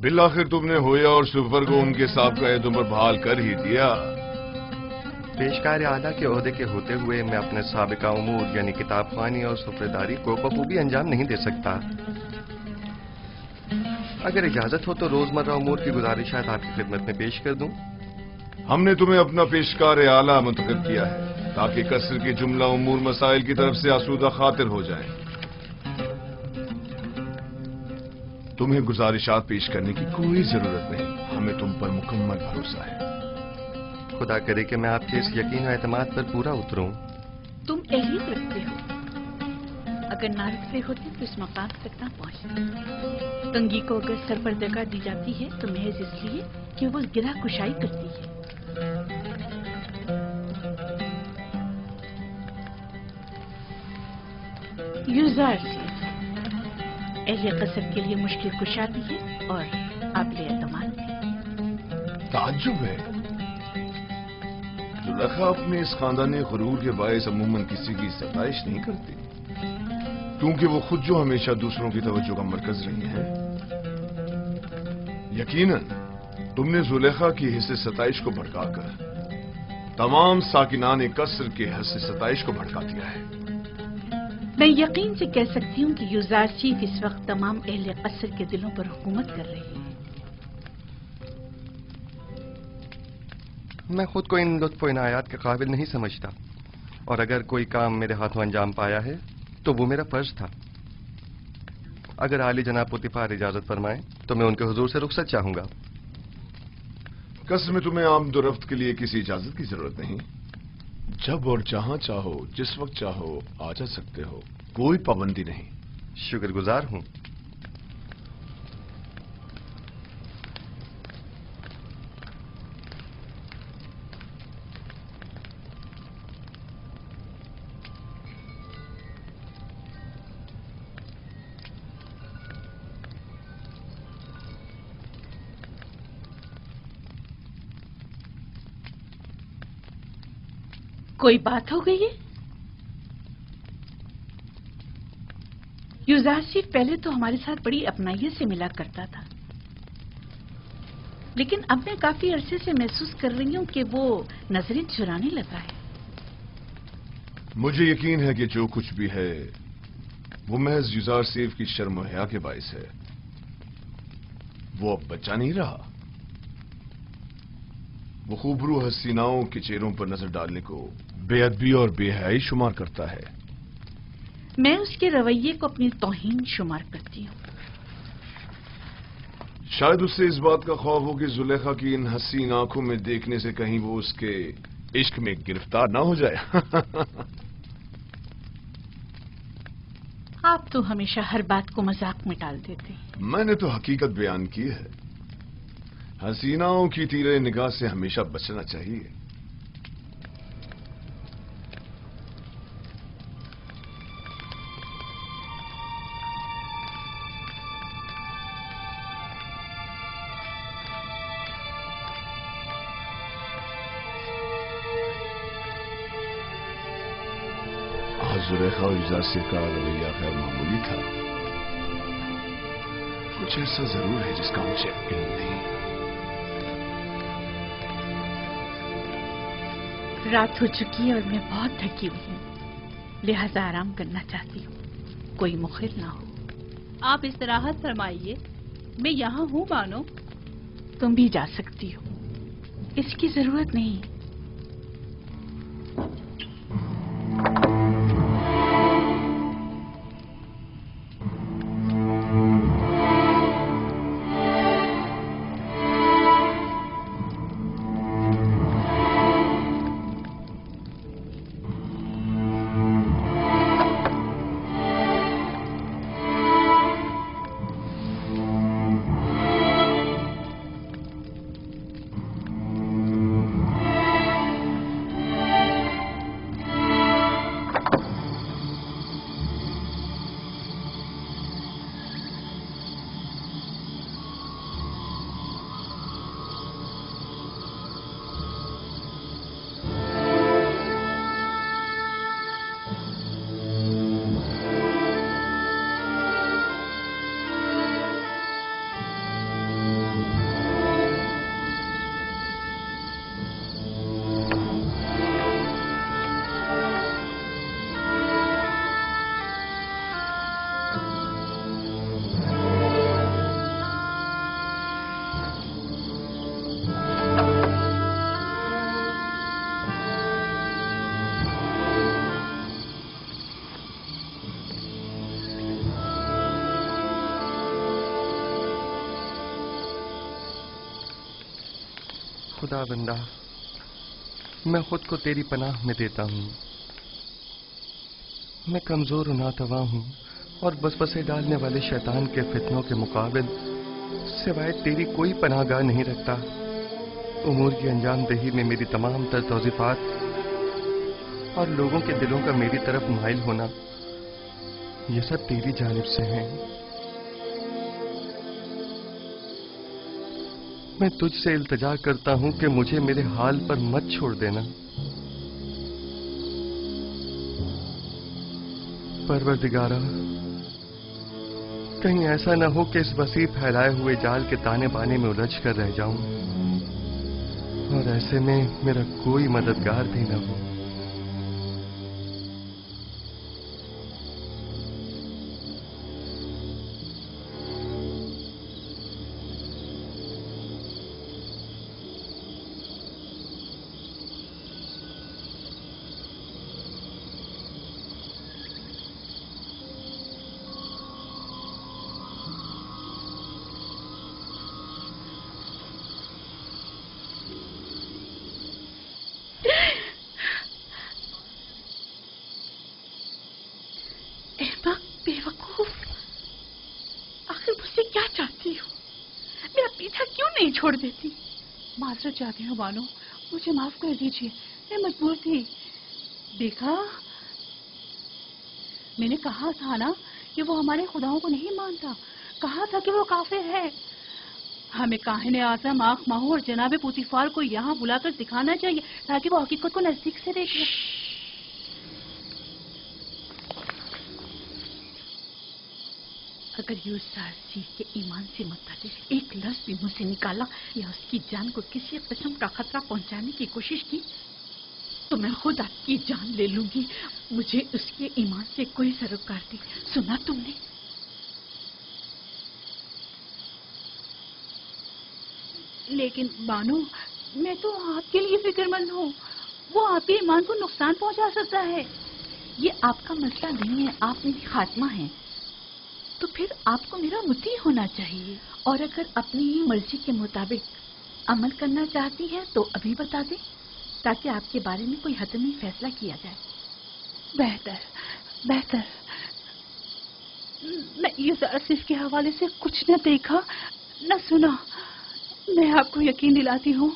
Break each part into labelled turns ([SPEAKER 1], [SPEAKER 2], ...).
[SPEAKER 1] بالآخر تم نے ہویا اور سپر کو ان کے سابقہ عہدوں پر بحال کر ہی دیا۔
[SPEAKER 2] پیشکار اعلیٰ کے عہدے کے ہوتے ہوئے میں اپنے سابقہ امور یعنی کتاب خوانی اور سفرداری کو بخوبی انجام نہیں دے سکتا۔ اگر اجازت ہو تو روزمرہ امور کی گزارشات آپ کی خدمت میں پیش کر دوں۔
[SPEAKER 1] ہم نے تمہیں اپنا پیشکار اعلیٰ منتخب کیا ہے تاکہ قصر کے جملہ امور مسائل کی طرف سے آسودہ خاطر ہو جائیں۔ تمہیں گزارشات پیش کرنے کی کوئی ضرورت نہیں، ہمیں تم پر مکمل بھروسہ ہے۔
[SPEAKER 2] خدا کرے کہ میں آپ کے اس یقین و اعتماد پر پورا اتروں۔
[SPEAKER 3] تم اہلیت رکھتے ہو، اگر نہ رکھتے ہوتے تو اس مقام تک نہ پہنچتے۔ تنگی کو اگر سرپردگاہ دی جاتی ہے تو محض اس لیے کہ وہ گرہ کشائی کرتی ہے۔ یوزارسی اہل قصر کے لیے مشکل کشا بھی ہے اور قابل اعتماد بھی۔
[SPEAKER 1] تعجب ہے، زلیخا اپنے اس خاندانی غرور کے باعث عموماً کسی کی ستائش نہیں کرتی، کیونکہ وہ خود جو ہمیشہ دوسروں کی توجہ کا مرکز رہی ہیں۔ یقیناً تم نے زلیخا کی حصے ستائش کو بھڑکا کر تمام ساکنان قصر کے حصے ستائش کو بھڑکا دیا ہے۔
[SPEAKER 3] میں یقین سے کہہ سکتی ہوں کہ یوزار چیف اس وقت تمام اہل قصر کے دلوں پر حکومت کر رہی ہے۔
[SPEAKER 2] میں خود کو ان لطف و عنایات کے قابل نہیں سمجھتا، اور اگر کوئی کام میرے ہاتھوں انجام پایا ہے تو وہ میرا فرض تھا۔ اگر عالی جناب پوتیفار اجازت فرمائیں تو میں ان کے حضور سے رخصت چاہوں گا۔
[SPEAKER 1] قصر میں تمہیں آمد و رفت کے لیے کسی اجازت کی ضرورت نہیں، جب اور جہاں چاہو جس وقت چاہو آ جا سکتے ہو، کوئی پابندی نہیں۔
[SPEAKER 2] شکر گزار ہوں۔
[SPEAKER 3] کوئی بات ہو گئی ہے؟ یوزارسی پہلے تو ہمارے ساتھ بڑی اپنائیت سے ملا کرتا تھا، لیکن اب میں کافی عرصے سے محسوس کر رہی ہوں کہ وہ نظریں چرانے لگا ہے۔
[SPEAKER 1] مجھے یقین ہے کہ جو کچھ بھی ہے وہ محض یوزار سیف کی شرم و حیا کے باعث ہے۔ وہ اب بچہ نہیں رہا، وہ خوبرو حسیناؤں کے چہروں پر نظر ڈالنے کو بے ادبی اور بے حیائی شمار کرتا ہے۔
[SPEAKER 3] میں اس کے رویے کو اپنی توہین شمار کرتی ہوں۔
[SPEAKER 1] شاید اس سے اس بات کا خوف ہو کہ زلیخا کی ان حسین آنکھوں میں دیکھنے سے کہیں وہ اس کے عشق میں گرفتار نہ ہو جائے۔
[SPEAKER 3] آپ تو ہمیشہ ہر بات کو مذاق میں ٹال دیتے ہیں۔
[SPEAKER 1] میں نے تو حقیقت بیان کی ہے۔ حسیناؤں کی تیرے نگاہ سے ہمیشہ بچنا چاہیے۔ زلیخا اور یوزارسی کا رویہ غیر معمولی تھا، کچھ ایسا ضرور ہے جس کا مجھے علم نہیں۔
[SPEAKER 3] رات ہو چکی ہے اور میں بہت تھکی ہوئی ہوں، لہذا آرام کرنا چاہتی ہوں، کوئی مخل نہ ہو۔
[SPEAKER 4] آپ استراحت فرمائیے، میں یہاں ہوں بانو۔
[SPEAKER 3] تم بھی جا سکتی ہو، اس کی ضرورت نہیں۔
[SPEAKER 2] خدا بندہ میں خود کو تیری پناہ میں دیتا ہوں. میں کمزور و ناتواں ہوں اور وسوسے ڈالنے والے شیطان کے فتنوں کے مقابل سوائے تیری کوئی پناہ گاہ نہیں رکھتا. امور کی انجام دہی میں میری تمام تر توصیفات اور لوگوں کے دلوں کا میری طرف مائل ہونا یہ سب تیری جانب سے ہیں. میں تجھ سے التجا کرتا ہوں کہ مجھے میرے حال پر مت چھوڑ دینا. پروردگارا کہیں ایسا نہ ہو کہ اس وسیع پھیلائے ہوئے جال کے تانے بانے میں الجھ کر رہ جاؤں اور ایسے میں میرا کوئی مددگار بھی نہ ہو.
[SPEAKER 3] چھوڑ دیتی. معذرت چاہتی ہوں بانو، مجھے معاف کر دیجیے، میں مجبور تھی. دیکھا میں نے کہا تھا نا کہ وہ ہمارے خداؤں کو نہیں مانتا، کہا تھا کہ وہ کافر ہے. ہمیں کاہن اعظم آنکھ ماہو اور جناب پوتیفار کو یہاں بلا کر دکھانا چاہیے تاکہ وہ حقیقت کو نزدیک سے دیکھے. اگر یوسف کے ایمان سے متعلق ایک لفظ بھی مجھ سے نکالا یا اس کی جان کو کسی قسم کا خطرہ پہنچانے کی کوشش کی تو میں خود آپ کی جان لے لوں گی. مجھے اس کے ایمان سے کوئی سروکار نہیں. سنا تم نے؟ لیکن بانو میں تو آپ کے لیے فکر مند ہوں. وہ آپ کے ایمان کو نقصان پہنچا سکتا ہے. یہ آپ کا مسئلہ نہیں ہے، آپ میری خاتمہ ہیں. تو پھر آپ کو میرا مطیع ہونا چاہیے، اور اگر اپنی مرضی کے مطابق عمل کرنا چاہتی ہے تو ابھی بتا دیں تاکہ آپ کے بارے میں کوئی حتمی فیصلہ کیا جائے. بہتر. میں یوسف کے حوالے سے کچھ نہ دیکھا نہ سنا. میں آپ کو یقین دلاتی ہوں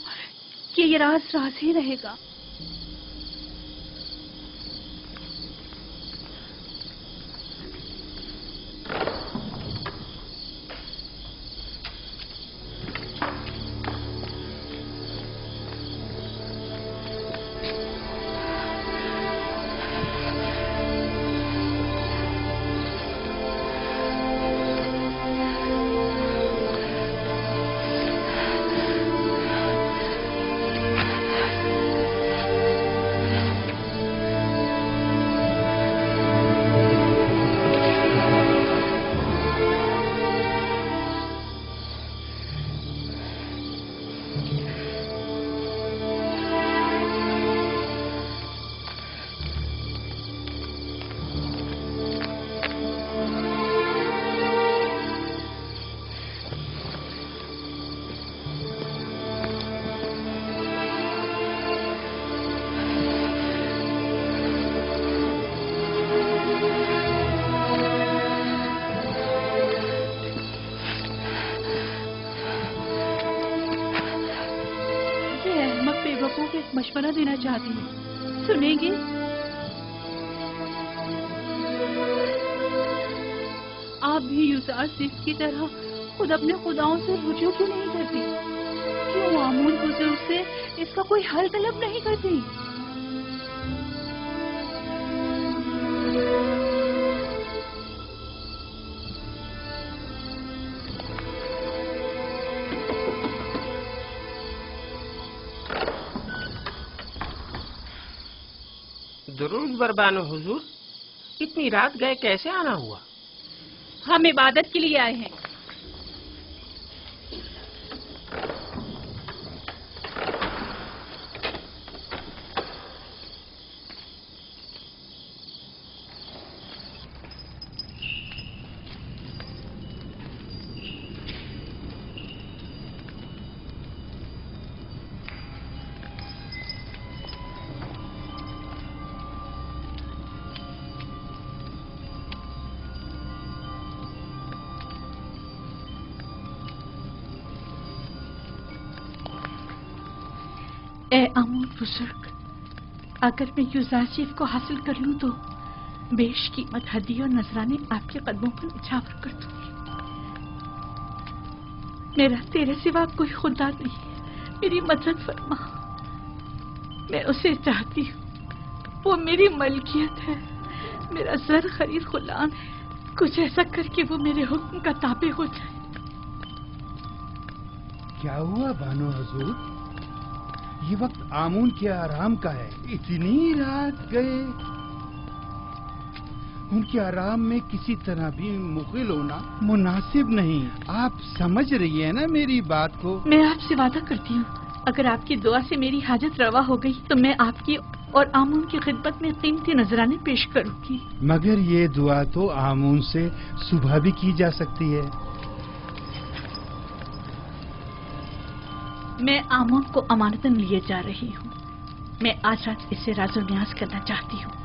[SPEAKER 3] کہ یہ راز ہی رہے گا. مشورہ دینا چاہتی ہوں، سنیں گے؟ آپ بھی یوسف کی طرح خود اپنے خداؤں سے رجوع کیوں نہیں کرتی؟ کیوں معمول بزرگ سے اس کا کوئی حل طلب نہیں کرتی؟
[SPEAKER 5] درود بربانو حضور، اتنی رات گئے کیسے آنا ہوا؟
[SPEAKER 3] ہم عبادت کے لیے آئے ہیں. اے آمون بزرگ، اگر میں یوزارشیف کو حاصل کر لوں تو بیش قیمت ہدیے اور نذرانے آپ کے قدموں پر نچھاور کر دوں گی۔ میرا تیرے سوا کوئی خدا نہیں ہے، میری مدد فرما، میں اسے چاہتی ہوں، وہ میری ملکیت ہے، میرا زر خرید غلام ہے، کچھ ایسا کر کے وہ میرے حکم کا تابع ہو جائے۔
[SPEAKER 6] کیا ہوا بانو حضور؟ یہ وقت آمون کے آرام کا ہے، اتنی رات گئے، ان کے آرام میں کسی طرح بھی مغل ہونا مناسب نہیں۔ آپ سمجھ رہی ہیں نا میری بات کو؟
[SPEAKER 3] میں آپ سے وعدہ کرتی ہوں، اگر آپ کی دعا سے میری حاجت روا ہو گئی تو میں آپ کی اور آمون کی خدمت میں قیمتی نذرانے پیش کروں گی۔
[SPEAKER 6] مگر یہ دعا تو آمون سے صبح بھی کی جا سکتی ہے۔
[SPEAKER 3] میں آمون کو امانتاً لیے جا رہی ہوں، میں آج رات اس سے راز و نیاز کرنا چاہتی ہوں۔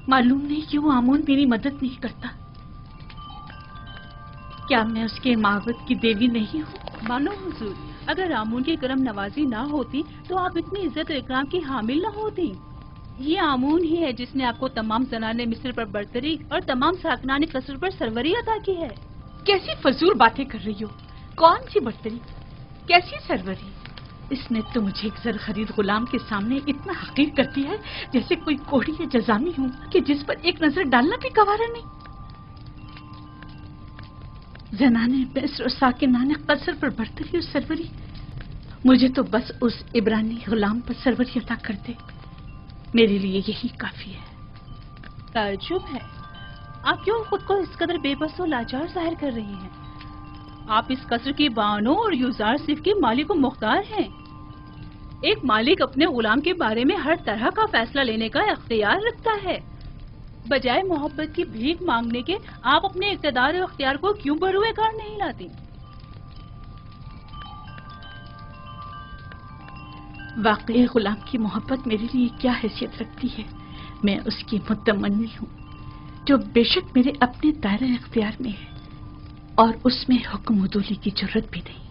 [SPEAKER 3] معلوم نہیں کیوں آمون میری مدد نہیں کرتا، کیا میں اس کے معبد کی دیوی نہیں ہوں؟
[SPEAKER 4] مانو حضور، اگر آمون کی کرم نوازی نہ ہوتی تو آپ اتنی عزت و اکرام کی حامل نہ ہوتی۔ یہ آمون ہی ہے جس نے آپ کو تمام زنان مصر پر برتری اور تمام ساکنان قصر پر سروری عطا کی ہے۔
[SPEAKER 3] کیسی فضول باتیں کر رہی ہو؟ کون سی برتری، کیسی سروری؟ اس نے تو مجھے ایک زر خرید غلام کے سامنے اتنا حقیر کر دیا ہے جیسے کوئی کوڑی یا جزامی ہوں کہ جس پر ایک نظر ڈالنا بھی گوارا نہیں۔ زنانے مصر اور ساکنان قصر پر برتری اور سروری، مجھے تو بس اس عبرانی غلام پر سروری عطا کر دے، میرے لیے یہی کافی ہے۔
[SPEAKER 4] تعجب ہے، آپ کیوں خود کو اس قدر بے بس و لاچار ظاہر کر رہی ہیں؟ آپ اس قصر کی بانو اور یوزار صرف کے مالک و مختار ہیں۔ ایک مالک اپنے غلام کے بارے میں ہر طرح کا فیصلہ لینے کا اختیار رکھتا ہے۔ بجائے محبت کی بھیک مانگنے کے آپ اپنے اقتدار و اختیار کو کیوں بروئے کار نہیں لاتی؟
[SPEAKER 3] واقعی غلام کی محبت میرے لیے کیا حیثیت رکھتی ہے؟ میں اس کی متمنی ہوں جو بے شک میرے اپنے دائرہ اختیار میں ہے اور اس میں حکم عدولی کی ضرورت بھی نہیں۔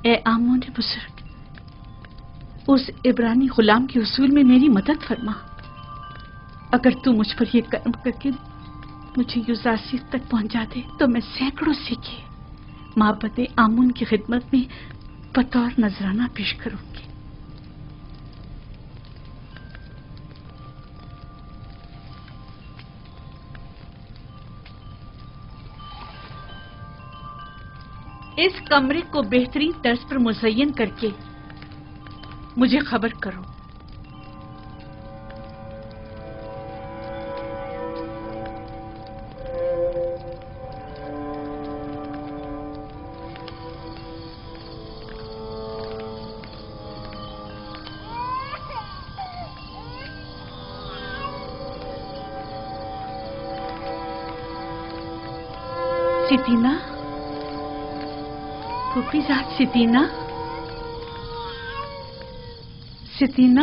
[SPEAKER 3] اے آمون بزرگ، اس عبرانی غلام کے حصول میں میری مدد فرما۔ اگر تو مجھ پر یہ کرم کر کے مجھے یوزارسیف تک پہنچا دے تو میں سینکڑوں سکے معبد آمون کی خدمت میں بطور نذرانہ پیش کروں گی۔ اس کمرے کو بہترین طرز پر مزین کر کے مجھے خبر کرو۔ ستینہ، پھوپھی ذات ستینہ، ستینہ،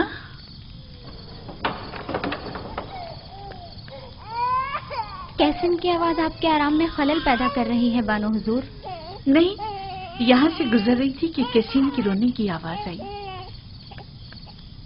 [SPEAKER 7] کیسن کی آواز آپ کے آرام میں خلل پیدا کر رہی ہے بانو حضور؟
[SPEAKER 3] نہیں، یہاں سے گزر رہی تھی کہ کیسین کی رونے کی آواز آئی۔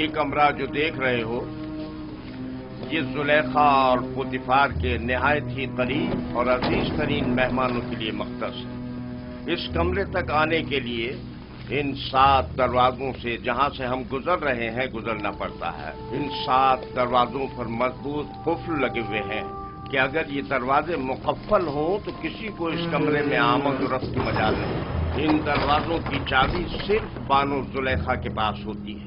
[SPEAKER 8] یہ کمرہ جو دیکھ رہے ہو یہ زلیخا اور پوتیفار کے نہایت ہی قریب اور عزیز ترین مہمانوں کے لیے مختص ہے۔ اس کمرے تک آنے کے لیے ان 7 دروازوں سے جہاں سے ہم گزر رہے ہیں گزرنا پڑتا ہے۔ ان 7 دروازوں پر مضبوط قفل لگے ہوئے ہیں کہ اگر یہ دروازے مقفل ہوں تو کسی کو اس کمرے میں آمد و رفت کی مجال نہیں۔ ان دروازوں کی چابی صرف بانو زلیخا کے پاس ہوتی ہے۔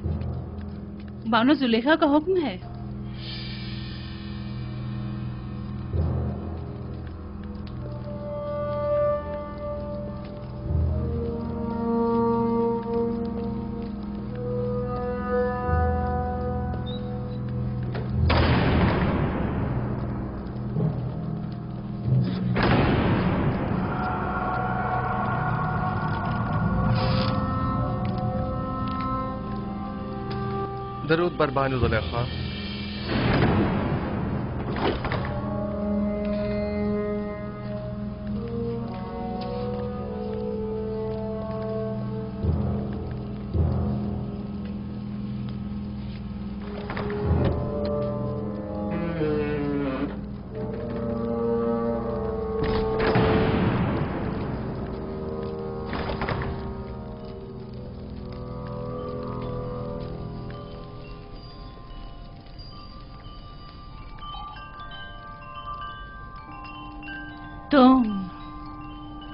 [SPEAKER 4] بانو زلیخا کا حکم ہے؟
[SPEAKER 2] درود بر بانو زلیخا۔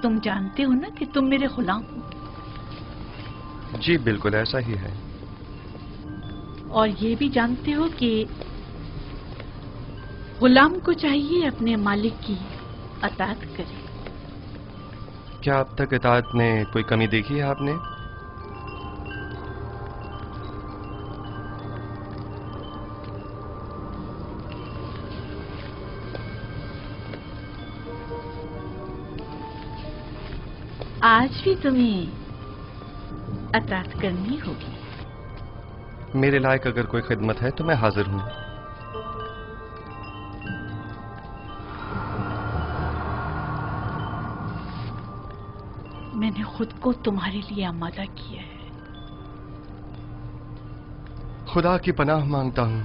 [SPEAKER 3] تم جانتے ہو نا کہ تم میرے غلام ہو؟
[SPEAKER 2] جی بالکل ایسا ہی ہے۔
[SPEAKER 3] اور یہ بھی جانتے ہو کہ غلام کو چاہیے اپنے مالک کی اطاعت کرے۔
[SPEAKER 2] کیا اب تک اطاعت میں کوئی کمی دیکھی ہے آپ نے؟
[SPEAKER 3] آج بھی تمہیں اطاعت کرنی ہوگی۔
[SPEAKER 2] میرے لائق اگر کوئی خدمت ہے تو میں حاضر ہوں۔
[SPEAKER 3] میں نے خود کو تمہارے لیے آمادہ کیا ہے۔
[SPEAKER 2] خدا کی پناہ مانگتا ہوں۔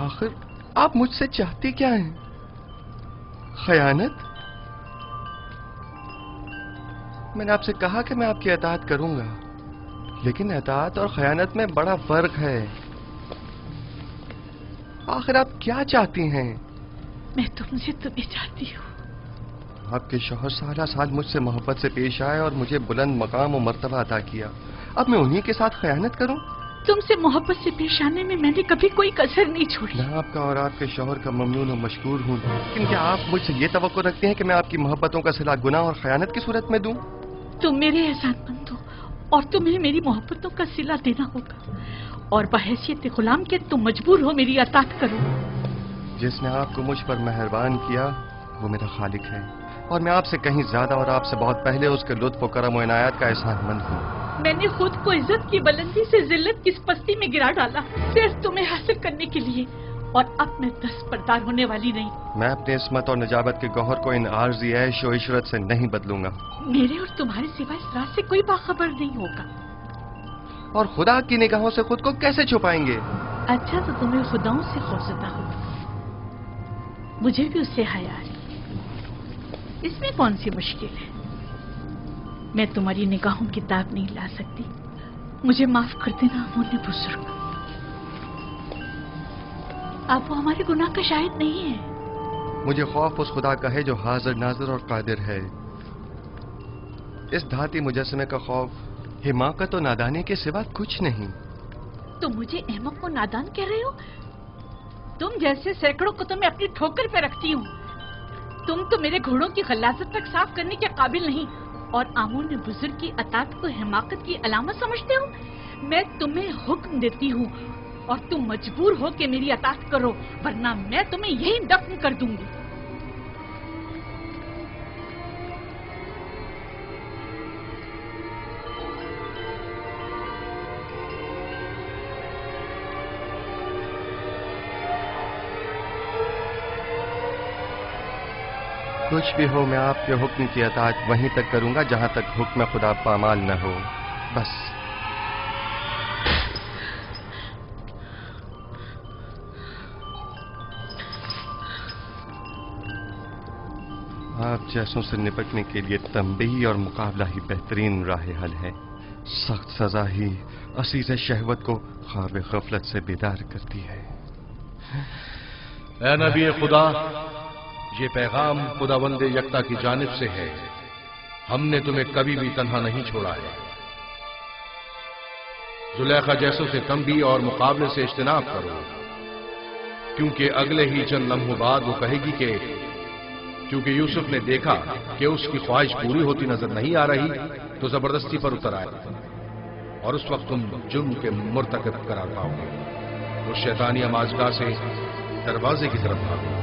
[SPEAKER 2] آخر آپ مجھ سے چاہتی کیا ہیں؟ خیانت؟ میں نے آپ سے کہا کہ میں آپ کی اطاعت کروں گا، لیکن اطاعت اور خیانت میں بڑا فرق ہے۔ آخر آپ کیا چاہتی ہیں؟
[SPEAKER 3] میں تم سے تمہیں چاہتی ہوں۔
[SPEAKER 2] آپ کے شوہر سالہ سال مجھ سے محبت سے پیش آئے اور مجھے بلند مقام و مرتبہ عطا کیا، اب میں انہی کے ساتھ خیانت کروں؟
[SPEAKER 3] تم سے محبت سے پیش آنے میں میں نے کبھی کوئی کسر نہیں چھوڑی۔
[SPEAKER 2] میں آپ کا اور آپ کے شوہر کا ممنون و مشکور ہوں، لیکن کیا آپ مجھ سے یہ توقع رکھتے ہیں کہ میں آپ کی محبتوں کا صلہ گناہ اور خیانت کی صورت میں دوں؟
[SPEAKER 3] تم میرے احسان مند ہو اور تمہیں میری محبتوں کا صلہ دینا ہوگا، اور بحیثیت غلام کے تم مجبور ہو میری اطاعت کرو۔
[SPEAKER 2] جس نے آپ کو مجھ پر مہربان کیا وہ میرا خالق ہے، اور میں آپ سے کہیں زیادہ اور آپ سے بہت پہلے اس کے لطف و کرم و عنایات کا احسان مند ہوں۔
[SPEAKER 3] میں نے خود کو عزت کی بلندی سے ذلت کی پستی میں گرا ڈالا صرف تمہیں حاصل کرنے کے لیے، اور اب میں دستبردار ہونے والی نہیں۔
[SPEAKER 2] میں اپنے عصمت اور نجابت کے گوہر کو ان عارضی عیش و عشرت سے نہیں بدلوں گا۔
[SPEAKER 3] میرے اور تمہارے سوا اس راز سے کوئی باخبر نہیں ہوگا۔
[SPEAKER 2] اور خدا کی نگاہوں سے خود کو کیسے چھپائیں گے؟
[SPEAKER 3] اچھا تو تمہیں خداؤں سے خوفزدہ ہو، مجھے بھی اس سے حیا ہے، اس میں کون سی مشکل ہے؟ میں تمہاری نگاہوں کی داغ نہیں لا سکتی، مجھے معاف کر دینا امون بزرگ۔ آپ وہ ہمارے گناہ کا شاہد نہیں ہے۔
[SPEAKER 2] مجھے خوف اس خدا کا ہے جو حاضر ناظر اور قادر ہے۔ اس دھاتی مجسمے کا خوف حماقت و نادانی کے سوا کچھ نہیں۔
[SPEAKER 3] تم مجھے احمق و نادان کہہ رہے ہو؟ تم جیسے سینکڑوں کو تو میں اپنی ٹھوکر پہ رکھتی ہوں۔ تم تو میرے گھوڑوں کی غلاظت تک صاف کرنے کے قابل نہیں، اور آمون بزرگ کی اطاعت کو حماقت کی علامت سمجھتے ہو؟ میں تمہیں حکم دیتی ہوں اور تم مجبور ہو کہ میری اطاعت کرو، ورنہ میں تمہیں یہی دفن کر دوں گی۔
[SPEAKER 2] کچھ بھی ہو میں آپ کے حکم کی اطاعت وہیں تک کروں گا جہاں تک حکم خدا پامال نہ ہو، بس۔ آپ جیسوں سے نپٹنے کے لیے تنبیہ اور مقابلہ ہی بہترین راہ حل ہے. سخت سزا ہی عزیز شہوت کو خواب غفلت سے بیدار کرتی ہے.
[SPEAKER 9] اے نبی خدا، یہ پیغام خداوند یکتا کی جانب سے ہے. ہم نے تمہیں کبھی بھی تنہا نہیں چھوڑا ہے. زلیخا جیسوں سے تنبیہ اور مقابلے سے اجتناب کرو، کیونکہ اگلے ہی چند لمحوں بعد وہ کہے گی کہ کیونکہ یوسف نے دیکھا کہ اس کی خواہش پوری ہوتی نظر نہیں آ رہی تو زبردستی پر اتر آئے، اور اس وقت تم جرم کے مرتکب قرار پاؤ گے. اس شیطانی امازگاہ سے دروازے کی طرف بھاگو.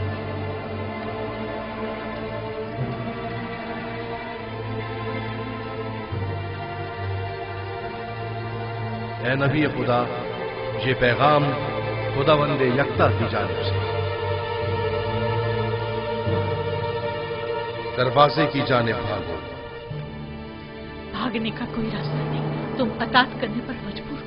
[SPEAKER 9] اے نبی خدا، یہ پیغام خداوند یکتا کی جانب سے. دروازے کی جانب بھاگو.
[SPEAKER 3] بھاگنے کا کوئی راستہ نہیں، تم اطاعت کرنے پر مجبور ہو.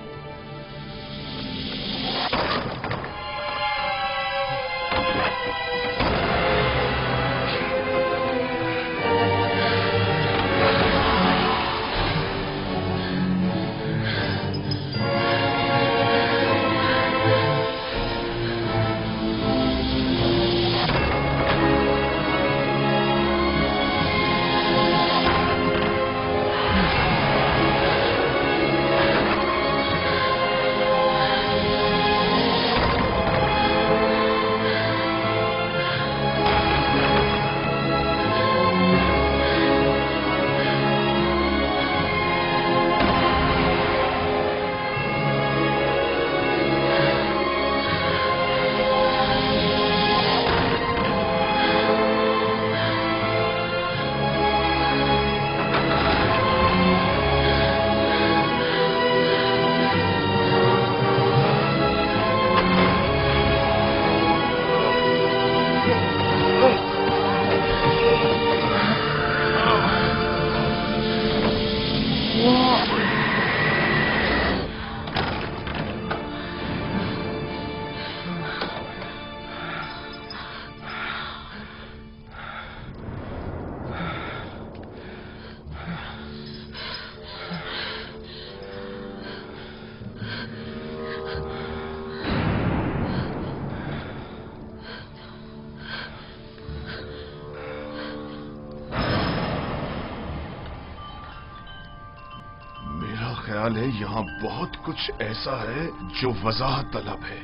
[SPEAKER 1] خیال ہے یہاں بہت کچھ ایسا ہے جو وضاحت طلب ہے.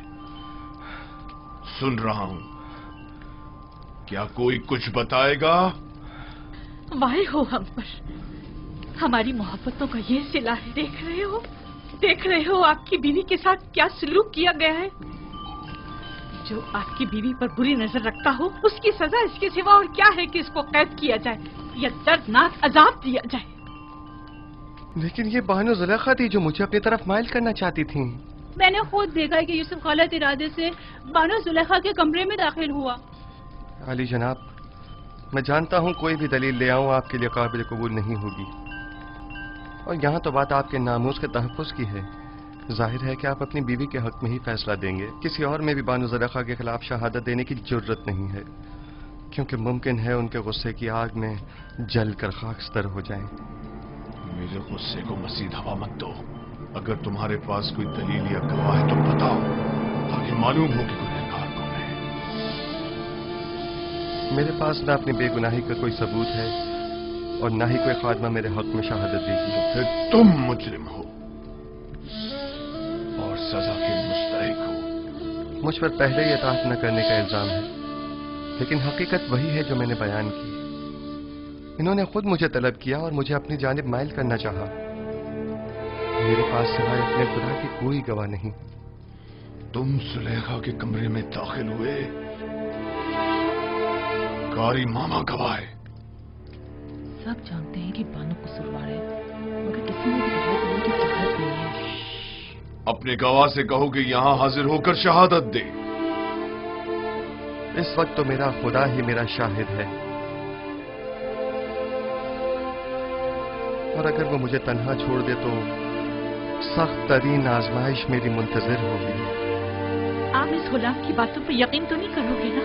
[SPEAKER 1] سن رہا ہوں، کیا کوئی کچھ بتائے گا؟
[SPEAKER 3] وائے ہو ہم پر، ہماری محبتوں کا یہ صلہ ہے. دیکھ رہے ہو آپ کی بیوی کے ساتھ کیا سلوک کیا گیا ہے. جو آپ کی بیوی پر بری نظر رکھتا ہو اس کی سزا اس کے سوا اور کیا ہے کہ اس کو قید کیا جائے یا دردناک عذاب دیا جائے.
[SPEAKER 2] لیکن یہ بانو زلیخا تھی جو مجھے اپنی طرف مائل کرنا چاہتی تھیں.
[SPEAKER 4] میں نے خود دیکھا کہ یوسف غلط ارادے سے بانو زلیخا کے کمرے میں داخل ہوا.
[SPEAKER 2] علی جناب، میں جانتا ہوں کوئی بھی دلیل لے آؤں آپ کے لیے قابل قبول نہیں ہوگی، اور یہاں تو بات آپ کے ناموس کے تحفظ کی ہے. ظاہر ہے کہ آپ اپنی بیوی کے حق میں ہی فیصلہ دیں گے. کسی اور میں بھی بانو زلیخا کے خلاف شہادت دینے کی جرت نہیں ہے، کیونکہ ممکن ہے ان کے غصے کی آگ میں جل کر خاکستر ہو جائیں.
[SPEAKER 1] میرے غصے کو مزید ہوا مت دو. اگر تمہارے پاس کوئی دلیل یا گواہ ہے تو بتاؤ، تاکہ معلوم ہو کہ گنہگار کون ہے.
[SPEAKER 2] میرے پاس نہ اپنی بے گناہی کا کوئی ثبوت ہے اور نہ ہی کوئی خادمہ میرے حق میں شہادت دے گی.
[SPEAKER 1] پھر تم مجرم ہو اور سزا کے مستحق ہو.
[SPEAKER 2] مجھ پر پہلے ہی اطاعت نہ کرنے کا الزام ہے، لیکن حقیقت وہی ہے جو میں نے بیان کی. انہوں نے خود مجھے طلب کیا اور مجھے اپنی جانب مائل کرنا چاہا. میرے پاس سوائے اپنے خدا کی کوئی گواہ نہیں.
[SPEAKER 1] تم زلیخا کے کمرے میں داخل ہوئے، کاری ماما گواہ ہے.
[SPEAKER 10] سب جانتے ہیں کہ بانو قصوروار ہے، مگر کسی نے بھی گواہ دینے کی ضرورت نہیں ہے.
[SPEAKER 1] اپنے گواہ سے کہو کہ یہاں حاضر ہو کر شہادت دے.
[SPEAKER 2] اس وقت تو میرا خدا ہی میرا شاہد ہے، اور اگر وہ مجھے تنہا چھوڑ دے تو سخت ترین آزمائش میری منتظر ہوگی.
[SPEAKER 3] آپ اس غلام کی باتوں پر یقین تو نہیں کرو گے نا؟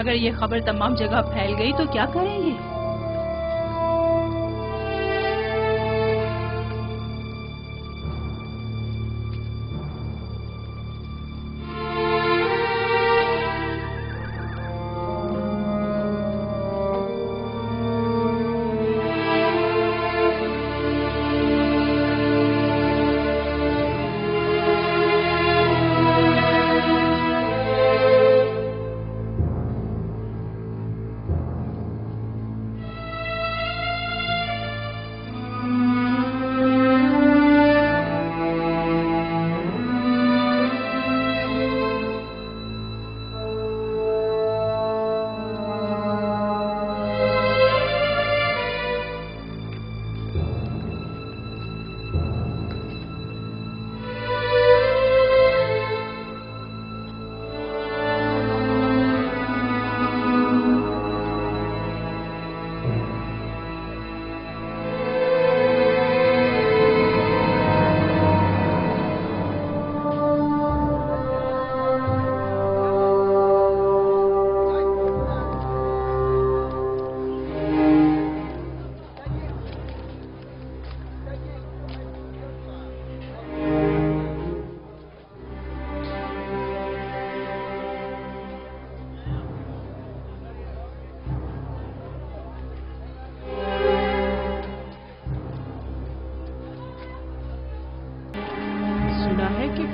[SPEAKER 4] اگر یہ خبر تمام جگہ پھیل گئی تو کیا کریں گے؟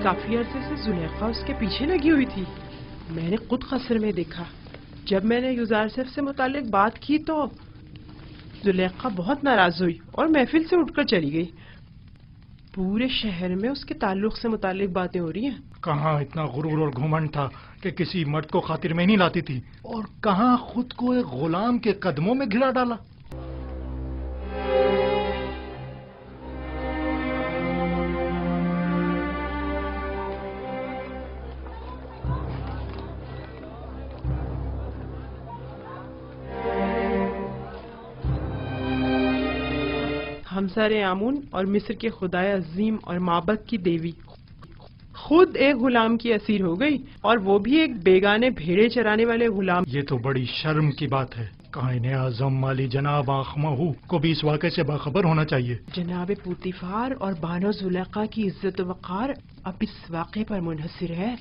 [SPEAKER 5] کافی عرصے سے زلیخا اس کے پیچھے لگی ہوئی تھی. میں نے خود قصر میں دیکھا. جب میں نے یوزارسف سے متعلق بات کی تو زلیخا بہت ناراض ہوئی اور محفل سے اٹھ کر چلی گئی. پورے شہر میں اس کے تعلق سے متعلق باتیں ہو رہی ہیں.
[SPEAKER 11] کہاں اتنا غرور اور گھمنڈ تھا کہ کسی مرد کو خاطر میں نہیں لاتی تھی، اور کہاں خود کو ایک غلام کے قدموں میں گرا ڈالا.
[SPEAKER 5] ہمسر آمون اور مصر کے خدائے عظیم اور معبد کی دیوی خود ایک غلام کی اسیر ہو گئی، اور وہ بھی ایک بیگانے بھیڑے چرانے والے غلام.
[SPEAKER 11] یہ تو بڑی شرم کی بات ہے. قائن اعظم مالی جناب آخمہو کو بھی اس واقعے سے باخبر ہونا چاہیے.
[SPEAKER 5] جناب پوتیفار اور بانو زلیخا کی عزت و وقار اب اس واقعے پر منحصر ہے.